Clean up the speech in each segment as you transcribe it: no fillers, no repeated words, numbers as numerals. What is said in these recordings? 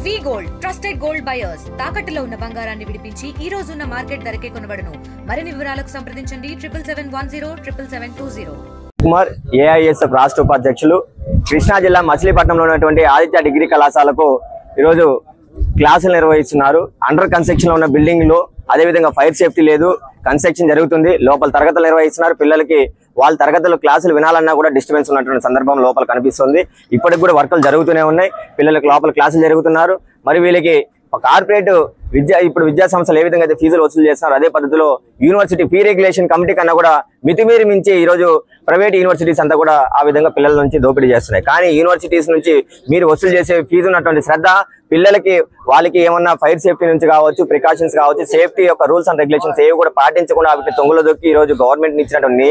వి gold trusted gold buyers తాకట్టులో ఉన్న బంగారాన్ని విడిపించి ఈ రోజు ఉన్న మార్కెట్ ధరకే కొనబడును. మరిన్ని వివరాలకు సంప్రదించండి 77107720. కుమార్ ఏఐఎస్ఎఫ్ రాష్ట్ర ఉపాధ్యక్షులు కృష్ణా జిల్లా మచిలీపట్నంలో ఉన్నటువంటి ఆదిత్య డిగ్రీ కళాశాలకు ఈరోజు క్లాసులు నిర్వహిస్తున్నారు. అండర్ కన్స్ట్రక్షన్ లో ఉన్న బిల్డింగ్ లో అదేవిధంగా ఫైర్ సేఫ్టీ లేదు, కన్స్ట్రక్షన్ జరుగుతుంది. లోపల తరగతులు నిర్వహిస్తున్నారు. పిల్లలకి వాళ్ళ తరగతులు క్లాసులు వినాలన్నా కూడా డిస్టర్బెన్స్ ఉన్నటువంటి సందర్భం లోపల కనిపిస్తుంది. ఇప్పటికి కూడా వర్కులు జరుగుతూనే ఉన్నాయి. పిల్లలకు లోపల క్లాసులు జరుగుతున్నారు. మరి వీళ్ళకి కార్పొరేట్ ఇప్పుడు విద్యా సంస్థలు ఏ విధంగా అయితే ఫీజులు వసూలు చేస్తున్నారు అదే పద్ధతిలో యూనివర్సిటీ ఫీ రెగ్యులేషన్ కమిటీ కన్నా కూడా మితిమీరి మించి ఈ రోజు ప్రైవేట్ యూనివర్సిటీస్ అంతా కూడా ఆ విధంగా పిల్లల నుంచి దోపిడీ చేస్తున్నాయి. కానీ యూనివర్సిటీస్ నుంచి మీరు వసూలు చేసే ఫీజు ఉన్నటువంటి శ్రద్ధ పిల్లలకి వాళ్ళకి ఏమన్నా ఫైర్ సేఫ్టీ నుంచి కావచ్చు, ప్రికాషన్స్ కావచ్చు, సేఫ్టీ యొక్క రూల్స్ అండ్ రెగ్యులేషన్స్ ఏవి కూడా పాటించకుండా వాటిని తొంగులో దొక్కి ఈ రోజు గవర్నమెంట్ ఇచ్చినటువంటి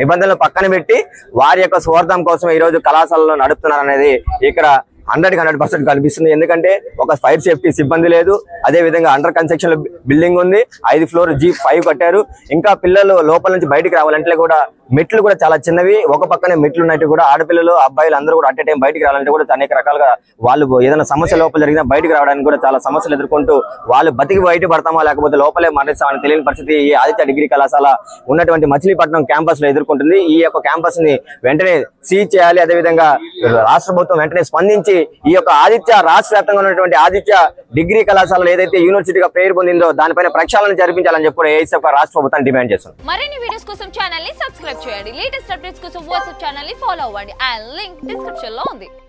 నిబంధనలు పక్కన పెట్టి వారి యొక్క స్వార్థం కోసం ఈ రోజు కళాశాలలో నడుపుతున్నారు అనేది ఇక్కడ 100% కనిపిస్తుంది. ఎందుకంటే ఒక ఫైర్ సేఫ్టీ సిబ్బంది లేదు, అదే విధంగా అండర్ కన్స్ట్రక్షన్ బిల్డింగ్ ఉంది, 5 ఫ్లోర్ G5 కట్టారు. ఇంకా పిల్లలు లోపల నుంచి బయటికి రావాలంటే కూడా మెట్లు కూడా చాలా చిన్నవి, ఒక పక్కనే మెట్లు ఉన్నట్టు కూడా ఆడపిల్లలు అబ్బాయిలు అందరూ కూడా అట్ టైం బయటికి రావాలంటే కూడా అనేక రకాలుగా వాళ్ళు ఏదైనా సమస్య లోపల జరిగినా బయటికి రావడానికి కూడా చాలా సమస్యలు ఎదుర్కొంటూ వాళ్ళు బతికి బయట పడతామా లేకపోతే లోపలే మరణిస్తామని తెలియని పరిస్థితి ఈ ఆదిత్య డిగ్రీ కళాశాల ఉన్నటువంటి మచిలీపట్నం క్యాంపస్ లో ఎదుర్కొంటుంది. ఈ యొక్క క్యాంపస్ ని వెంటనే సీజ్ చేయాలి. అదేవిధంగా రాష్ట్ర ప్రభుత్వం వెంటనే స్పందించి ఈ యొక్క ఆదిత్య రాష్ట్ర వ్యాప్తంగా ఉన్నటువంటి ఆదిత్య డిగ్రీ కళాశాలలో ఏదైతే యూనివర్సిటీగా పేరు పొందిందో దానిపైన ప్రక్షాళన జరిపించాలని చెప్పి ఏఐఎస్ఎఫ్ రాష్ట్ర ప్రభుత్వం డిమాండ్ చేస్తుంది. మరిన్ని వీడియోస్ కోసం ఛానల్ ని సబ్స్క్రైబ్ చేయండి. లేటెస్ట్ అప్డేట్స్ కోసం వాట్సాప్ ఛానల్ ని ఫాలో అవ్వండి. ఆ లింక్ డిస్క్రిప్షన్ లో ఉంది.